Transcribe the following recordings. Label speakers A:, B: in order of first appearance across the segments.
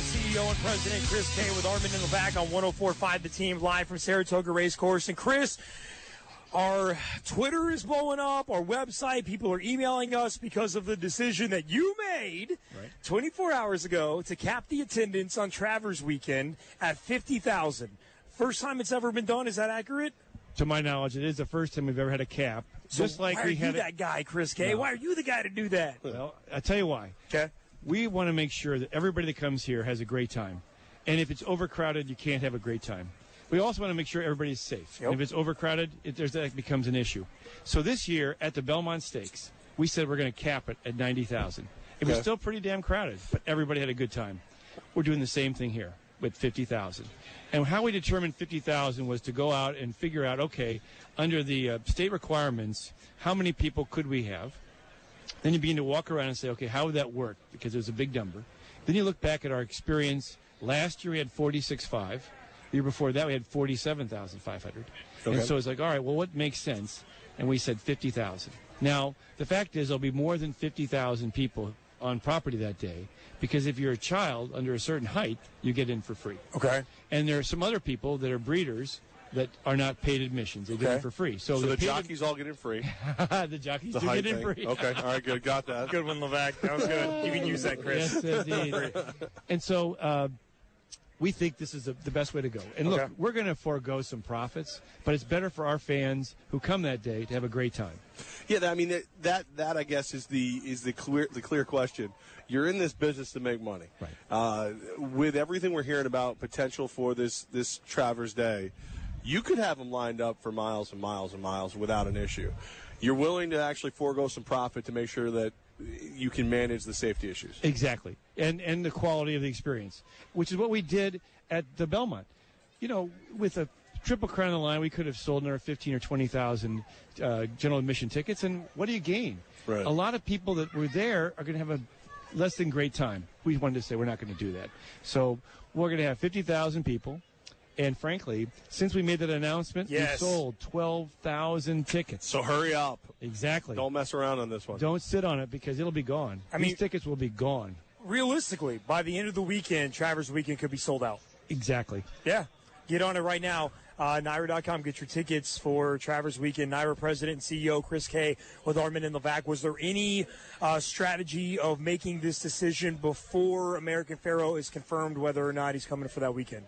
A: CEO and President Chris K with Armen and Levack on 104.5 The Team, live from Saratoga Racecourse. And Chris, our Twitter is blowing up, our website, people are emailing us because of the decision that you made 24 hours ago to cap the attendance on Travers Weekend at 50,000. First time it's ever been done, is that accurate?
B: To my knowledge, it is the first time we've ever had a cap.
A: So
B: just like
A: why are you that guy, Chris K?
B: No.
A: Why are you the guy to do that?
B: Well, I'll tell you why.
A: Okay.
B: We want to make sure that everybody that comes here has a great time. And if it's overcrowded, you can't have a great time. We also want to make sure everybody's safe.
A: Yep.
B: And if it's overcrowded, that becomes an issue. So this year at the Belmont Stakes, we said we're going to cap it at 90,000. It was still pretty damn crowded, but everybody had a good time. We're doing the same thing here with 50,000. And how we determined 50,000 was to go out and figure out, okay, under the state requirements, how many people could we have? Then you begin to walk around and say, okay, how would that work? Because it was a big number. Then you look back at our experience. Last year we had 46.5. The year before that we had 47,500. Okay. And so it's like, all right, well, what makes sense? And we said 50,000. Now, the fact is there'll be more than 50,000 people on property that day, because if you're a child under a certain height, you get in for free.
A: Okay.
B: And there are some other people that are breeders that are not paid admissions. They get in for free. So
C: the jockeys all get in free.
B: The jockeys do get in free.
C: Okay, all right, good. Got that.
A: Good one, Levack. That was good. You can use that, Chris.
B: Yes, indeed. And so we think this is the best way to go. And look, we're going to forego some profits, but it's better for our fans who come that day to have a great time.
C: Yeah, I mean that I guess is the clear question. You're in this business to make money.
B: Right.
C: With everything we're hearing about potential for this Travers Day, you could have them lined up for miles and miles and miles without an issue. You're willing to actually forego some profit to make sure that you can manage the safety issues.
B: Exactly. And the quality of the experience, which is what we did at the Belmont. You know, with a Triple Crown on the line, we could have sold another 15 or 20,000 general admission tickets, and what do you gain?
C: Right.
B: A lot of people that were there are going to have a less than great time. We wanted to say we're not going to do that. So we're going to have 50,000 people. And frankly, since we made that announcement, we sold 12,000 tickets.
C: So hurry up.
B: Exactly.
C: Don't mess around on this one.
B: Don't sit on it because it'll be gone. These tickets will be gone.
A: Realistically, by the end of the weekend, Travers Weekend could be sold out.
B: Exactly.
A: Yeah. Get on it right now. Naira.com. Get your tickets for Travers Weekend. Naira President and CEO Chris K with Armen and Levack. Was there any strategy of making this decision before American Pharoah is confirmed whether or not he's coming for that weekend?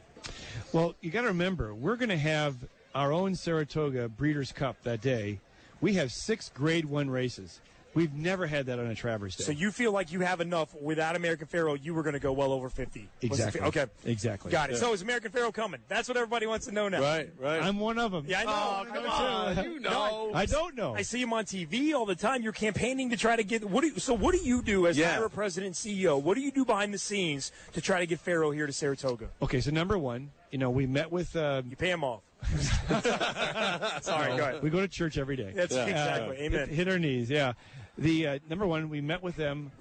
B: Well, you got to remember, we're going to have our own Saratoga Breeders' Cup that day. We have 6 Grade 1 races. We've never had that on a Travers Day.
A: So you feel like you have enough without American Pharoah, you were going to go well over 50.
B: Exactly.
A: Okay.
B: Exactly.
A: Got it. Yeah. So is American Pharoah coming? That's what everybody wants to know now.
C: Right.
B: I'm one of them.
A: Yeah, I know.
C: Oh, come on. You know.
B: I don't know.
A: I see him on TV all the time. You're campaigning to try to get. What do you do as Naira President and CEO? What do you do behind the scenes to try to get Pharoah here to Saratoga?
B: Okay, so number one, we met with.
A: You pay him off. Sorry, go ahead.
B: We go to church every day.
A: That's exactly. Amen.
B: Hit our knees. Yeah. The number one, we met with them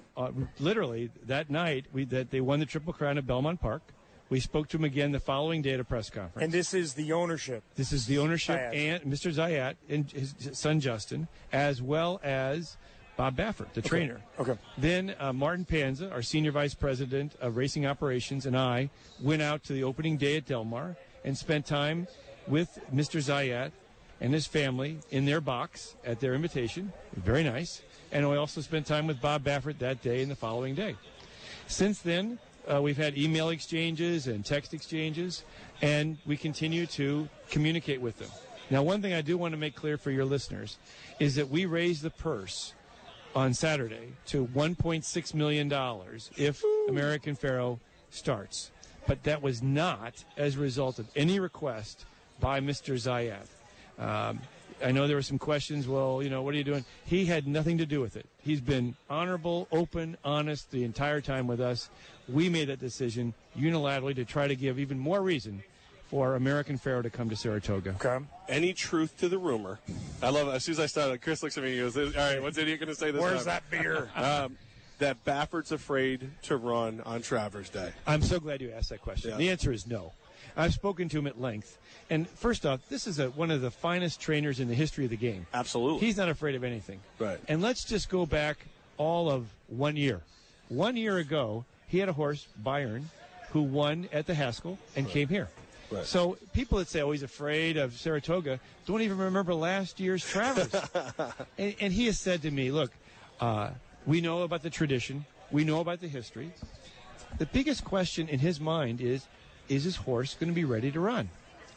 B: literally that night. That they won the Triple Crown at Belmont Park. We spoke to him again the following day at a press conference.
A: And this is the ownership.
B: This is the ownership and Mr. Zayat and his son Justin, as well as Bob Baffert, the trainer.
A: Okay.
B: Then Martin Panza, our senior vice president of racing operations, and I went out to the opening day at Del Mar and spent time with Mr. Zayat and his family in their box at their invitation. Very nice. And we also spent time with Bob Baffert that day and the following day. Since then, we've had email exchanges and text exchanges, and we continue to communicate with them. Now, one thing I do want to make clear for your listeners is that we raised the purse on Saturday to $1.6 million if American Pharoah starts. But that was not as a result of any request by Mr. Zayat. I know there were some questions, well, what are you doing? He had nothing to do with it. He's been honorable, open, honest the entire time with us. We made that decision unilaterally to try to give even more reason for American Pharoah to come to Saratoga.
A: Okay.
C: Any truth to the rumor? I love it. As soon as I started, Chris looks at me and goes, all right, what's idiot going to say this
A: Where's
C: time?
A: that beer?
C: That Baffert's afraid to run on Travers Day.
B: I'm so glad you asked that question. Yeah. The answer is no. I've spoken to him at length. And first off, this is one of the finest trainers in the history of the game.
C: Absolutely.
B: He's not afraid of anything.
C: Right.
B: And let's just go back all of 1 year. 1 year ago, he had a horse, Byron, who won at the Haskell and came here.
C: Right.
B: So people that say, oh, he's afraid of Saratoga, don't even remember last year's Travers. and he has said to me, look, we know about the tradition. We know about the history. The biggest question in his mind is his horse going to be ready to run?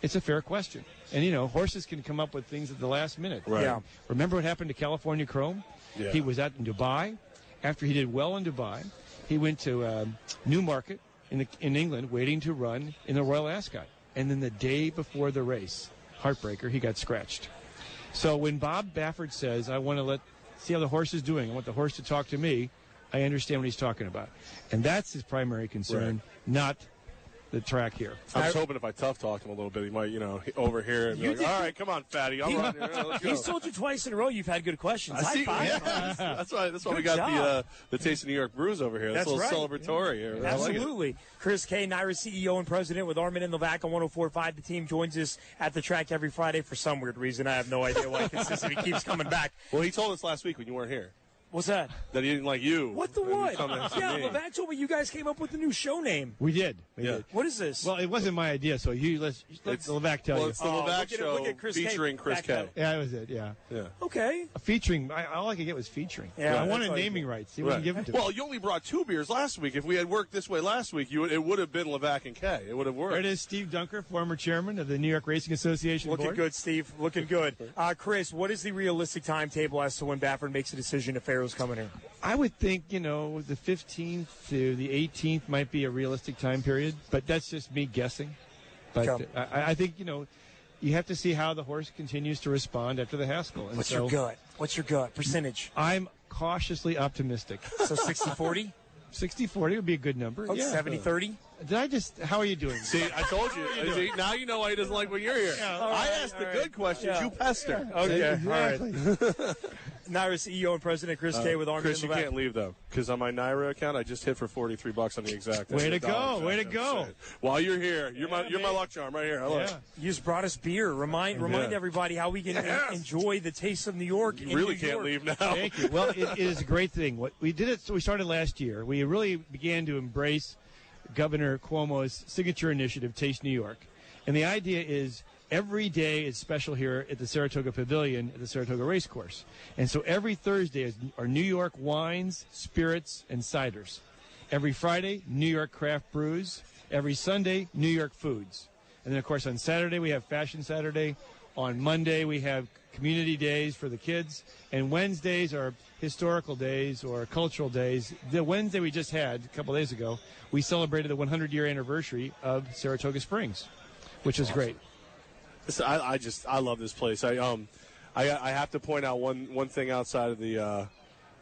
B: It's a fair question. And, horses can come up with things at the last minute.
C: Right.
A: Yeah.
B: Remember what happened to California Chrome?
C: Yeah.
B: He was out in Dubai. After he did well in Dubai, he went to Newmarket in England waiting to run in the Royal Ascot. And then the day before the race, heartbreaker, he got scratched. So when Bob Baffert says, I want to see how the horse is doing, I want the horse to talk to me, I understand what he's talking about. And that's his primary concern, not the track here.
C: I was hoping if I tough talked him a little bit, he might, overhear it and be like, all right, come on, fatty. I'll run here. Let's go.
A: He's told you twice in a row you've had good questions.
C: I see.
A: High five.
C: Yeah, that's why we
A: Good
C: got
A: job.
C: the Taste of New York Brews over here. That's a little celebratory here. I like it.
A: Absolutely. Chris K, Naira CEO and president with Armen and Levack on 104.5. The team joins us at the track every Friday for some weird reason. I have no idea why consistently he keeps coming back.
C: Well, he told us last week when you weren't here
A: What's that?
C: that he didn't like you.
A: What the
C: and he
A: what?
C: come after
A: Yeah,
C: me.
A: Levack told me you guys came up with the new show name.
B: We did. We
C: Yeah.
B: did.
A: What is this?
B: Well, it wasn't my idea, so let Levack tell
C: Well,
B: you.
C: it's the
A: Oh,
C: Levack
A: look at
C: show
A: Chris K.
C: featuring Chris
A: Back
C: K.
A: up.
B: Yeah, that was it, yeah.
C: Yeah.
A: Okay.
B: Featuring, all I could get was featuring.
A: Yeah,
B: I
A: that's
B: wanted
A: all you
B: naming
A: get.
B: rights. He wouldn't give it to me.
C: Well, you only brought 2 beers last week. If we had worked this way last week, it would have been Levack and K. It would have worked.
B: There it is, Steve Dunker, former chairman of the New York Racing Association
A: Looking
B: board.
A: good, Steve. Looking good. Chris, what is the realistic timetable as to when Baffert makes a decision if Pharaoh's coming here?
B: I would think, the 15th to the 18th might be a realistic time period, but that's just me guessing. But
A: Okay.
B: I think, you have to see how the horse continues to respond after the Haskell. And
A: What's
B: so
A: your gut? What's your gut? Percentage?
B: I'm cautiously optimistic.
A: So 60-40?
B: 60-40 would be a good number.
A: Oh,
B: Yeah.
A: 70-30?
B: How are you doing?
C: See, I told you. See, now you know why he doesn't like when you're here. I asked the good questions.
A: Yeah.
C: You pester.
A: Okay,
B: Exactly.
A: all right. Naira CEO and President Chris K with Armen
C: Chris,
A: and
C: you
A: Levack.
C: can't leave though, because on my Naira account, I just hit for $43 on the exact.
B: Way to
C: dollar
B: go, way
C: check.
B: to
C: I'm
B: go.
C: saying. While you're here, you're my luck charm right here. Hello.
B: Yeah.
A: You just brought us beer. Remind everybody how we can enjoy the taste of New York.
C: You really can't leave now.
B: Thank you. Well, it is a great thing. What we did so we started last year. We really began to embrace Governor Cuomo's signature initiative, Taste New York. And the idea is every day is special here at the Saratoga Pavilion at the Saratoga Racecourse. And so every Thursday are New York wines, spirits, and ciders. Every Friday, New York craft brews. Every Sunday, New York foods. And then, of course, on Saturday, we have Fashion Saturday. On Monday, we have community days for the kids. And Wednesdays are historical days or cultural days. The Wednesday we just had, a couple days ago, we celebrated the 100-year anniversary of Saratoga Springs, which is great.
C: Listen, I love this place. I have to point out one thing outside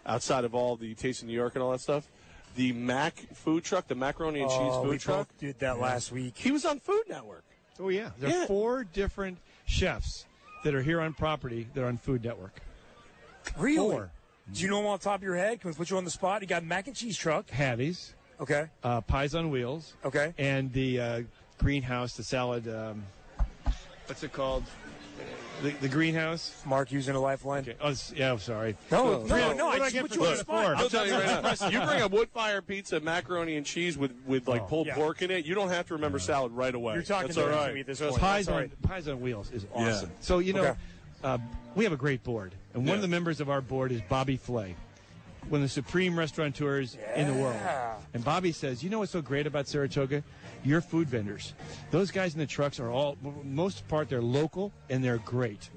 C: of all the Taste of New York and all that stuff. The Mac food truck, the macaroni and cheese
A: we
C: food truck.
A: both did that last week.
C: He was on Food Network.
B: Oh, yeah. There are 4 different chefs that are here on property that are on Food Network.
A: Really?
B: 4.
A: Do you know them off the top of your head? Can we put you on the spot? You got mac and cheese truck.
B: Hatties,
A: Okay.
B: Pies on Wheels,
A: Okay.
B: and the greenhouse, the salad, what's it called? The greenhouse?
A: Mark using a lifeline.
B: Okay. Oh, I'm sorry.
A: No,
B: What did
A: I
B: I
A: just
B: get
A: put
B: for
A: you on the
B: that?
A: spot.
C: I'll tell you right now. You bring a wood fire pizza, macaroni and cheese with pulled
A: yeah.
C: pork in it. You don't have to remember salad right away.
A: You're talking
C: That's
A: to
C: all right.
A: me at this
C: Trust
A: point.
C: me.
B: Pies on Wheels is awesome.
C: Yeah.
B: So,
A: Okay.
B: we have a great board. And one of the members of our board is Bobby Flay, one of the supreme restaurateurs in the world. And Bobby says, you know what's so great about Saratoga? Your food vendors. Those guys in the trucks are all, most part, they're local and they're great.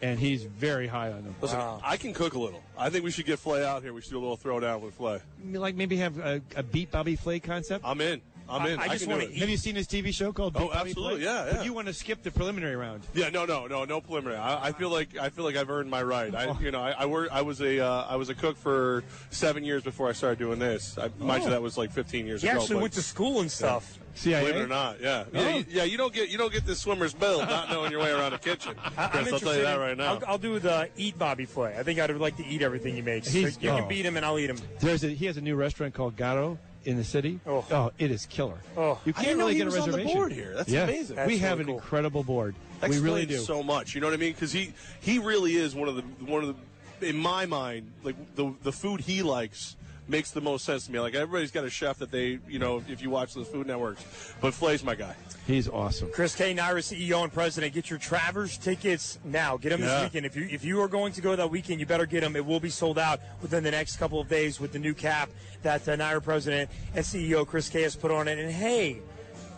B: And he's very high on them.
C: Listen, I can cook a little. I think we should get Flay out here. We should do a little throwdown with Flay.
B: Like maybe have a Beat Bobby Flay concept?
C: I'm in.
A: I just
C: can
A: want
C: do
A: to
C: it.
A: eat.
B: Have you seen his TV show called Beat
C: Oh,
B: Bobby
C: absolutely,
B: Flay?
C: yeah.
B: But you want to skip the preliminary round.
C: Yeah, no preliminary. I feel like I've earned my right. I was a cook for 7 years before I started doing this. Mind you, that was like 15 years
A: He
C: ago.
A: actually
C: but
A: went to school and stuff.
B: CIA?
C: believe it or not, yeah.
B: Oh.
C: Yeah, you don't get this swimmer's bill not knowing your way around a kitchen.
A: I'm
C: Chris, I'll tell you that
A: interested
C: right now.
A: I'll do the eat Bobby Flay. I think I'd like to eat everything he makes.
B: He's-
A: You can beat him and I'll eat him.
B: He has a new restaurant called Gatto in the city.
A: Oh.
B: It is killer.
A: Oh.
B: You
C: I
B: can't
C: didn't know
B: really
C: he
B: get a
C: was on the
B: reservation.
C: board here. That's
B: yeah.
C: amazing.
B: We
A: That's
B: have
A: really
B: an
A: cool.
B: incredible board.
C: That
B: We really
C: explains
B: do.
C: so much. You know what I mean? Because he really is one of the in my mind, like the food he likes makes the most sense to me. Like, everybody's got a chef that they, if you watch those Food Networks. But Flay's my guy.
B: He's awesome.
A: Chris K, Naira CEO and president. Get your Travers tickets now. Get them this weekend. If you are going to go that weekend, you better get them. It will be sold out within the next couple of days with the new cap that Naira president and CEO Chris K has put on it. And hey,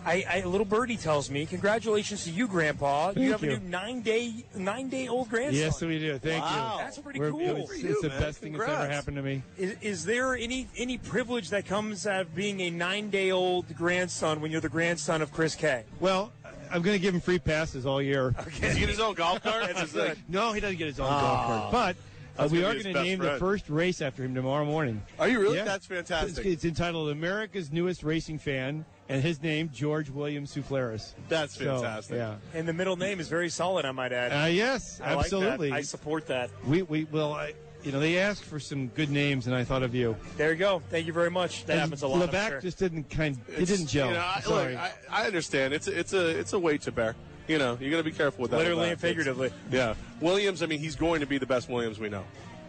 A: a little birdie tells me, congratulations to you, Grandpa.
B: Thank
A: you have
B: you.
A: a new nine-day-old grandson.
B: Yes, we do. Thank you.
A: That's pretty cool.
B: It's the best thing that's ever happened to me.
A: Is there any privilege that comes out of being a 9-day-old grandson when you're the grandson of Chris K?
B: Well, I'm going to give him free passes all year.
C: Okay. Does he get his own golf cart?
B: No, he doesn't get his own golf cart. But we are going to name the first race after him tomorrow morning.
C: Are you really?
B: Yeah.
C: That's fantastic.
B: It's entitled America's Newest Racing Fan, and his name, George William Souffleris.
C: That's fantastic.
B: So, yeah.
A: And the middle name is very solid, I might add.
B: Yes,
A: I
B: absolutely.
A: Like that. I support that.
B: They asked for some good names, and I thought of you.
A: There you go. Thank you very much. That happens a lot.
B: Levack just didn't gel.
C: Sorry. I understand. It's a weight to bear. You got to be careful with that.
A: Literally and figuratively.
C: Yeah. Williams, he's going to be the best Williams we know.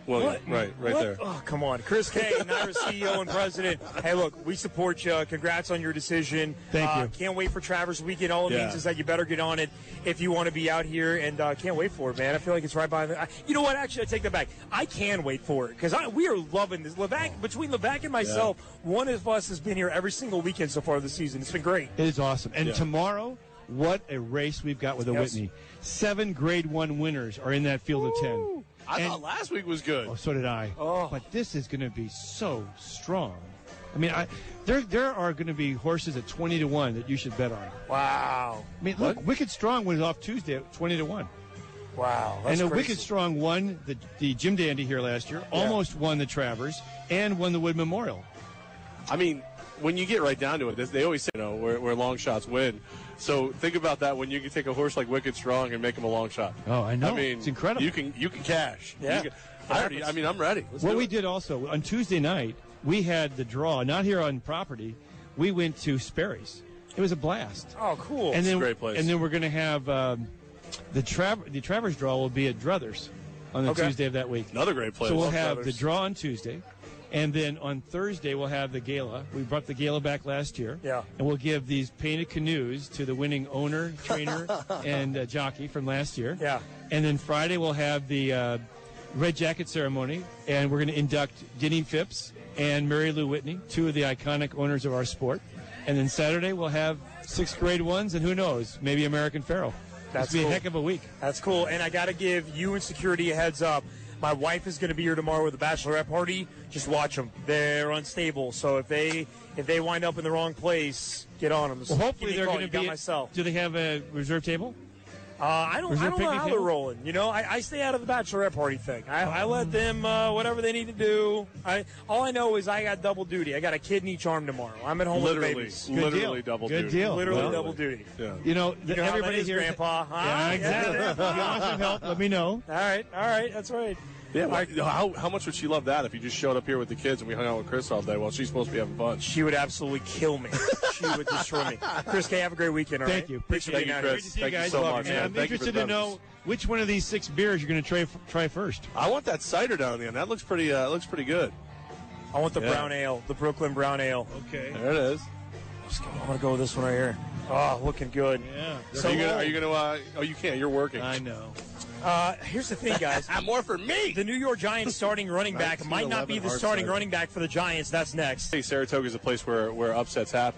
C: Williams, right there.
A: Oh, come on. Chris K, Naira CEO and president. Hey, look, we support you. Congrats on your decision.
B: Thank you.
A: Can't wait for Travers Weekend. All it means is that you better get on it if you want to be out here, and can't wait for it, man. I feel like it's right by the. You know what? Actually, I take that back. I can wait for it because we are loving this. Between Levack and myself, one of us has been here every single weekend so far this season. It's been great.
B: It is awesome. And tomorrow, what a race we've got with the Whitney. 7 Grade 1 winners are in that field of 10.
C: I thought last week was good.
B: Oh, so did I. Oh. But this is going to be so strong. There are going to be horses at 20-1 that you should bet on.
A: Wow.
B: Look, Wicked Strong was off Tuesday at 20-1.
A: Wow. That's
B: and
A: crazy.
B: Wicked Strong won the Jim Dandy here last year, almost won the Travers, and won the Wood Memorial.
C: When you get right down to it, they always say, where long shots win. So think about that when you can take a horse like Wicked Strong and make him a long shot.
B: Oh, I know. It's incredible.
C: You can cash.
A: Yeah.
C: I'm ready.
B: We did also, on Tuesday night, we had the draw, not here on property. We went to Sperry's. It was a blast.
A: Oh, cool.
B: And
C: it's
B: then,
C: a great place.
B: And then we're going to have the Travers draw will be at Druthers on the Tuesday of that week.
C: Another great place.
B: So we'll have the draw on Tuesday. And then on Thursday, we'll have the gala. We brought the gala back last year.
A: Yeah.
B: And we'll give these painted canoes to the winning owner, trainer, and jockey from last year.
A: Yeah.
B: And then Friday, we'll have the red jacket ceremony. And we're going to induct Denny Phipps and Mary Lou Whitney, 2 of the iconic owners of our sport. And then Saturday, we'll have 6 Grade 1s, and who knows, maybe American Pharoah.
A: That's
B: be
A: cool.
B: a heck of a week.
A: That's cool. And I got to give you and security a heads up. My wife is going to be here tomorrow with a bachelorette party. Just watch them. They're unstable. So if they wind up in the wrong place, get on them.
B: Well, hopefully they're going to be.
A: Myself.
B: Do they have a reserve table?
A: I don't know how they're rolling. I stay out of the bachelorette party thing. I let them whatever they need to do. All I know is I got double duty. I got a kid in each arm tomorrow. I'm at home with the babies.
C: Literally double duty.
B: Good deal.
A: Literally double duty.
C: Yeah.
B: Everybody
A: here, Grandpa. Huh?
B: Yeah, exactly. If you want some help, let me know.
A: All right. That's right.
C: Yeah, how much would she love that if you just showed up here with the kids and we hung out with Chris all day while she's supposed to be having fun?
A: She would absolutely kill me. She would destroy me. Chris K, have a great weekend, all right?
B: Thank you.
C: Thank you, Chris. Thank you so much, man.
B: I'm interested to know which one of these 6 beers you're going to try first.
C: I want that cider down the end. That looks pretty good.
A: I want the brown ale, the Brooklyn brown ale.
B: Okay.
C: There it is.
A: I'm going to go with this one right here. Oh, looking good.
B: Yeah.
C: So are you going to oh, you can't. You're working.
B: I know.
A: Here's the thing, guys.
C: More for me.
A: The New York Giants starting running back might not be the starting running back for the Giants. That's next.
C: Saratoga is a place where upsets happen.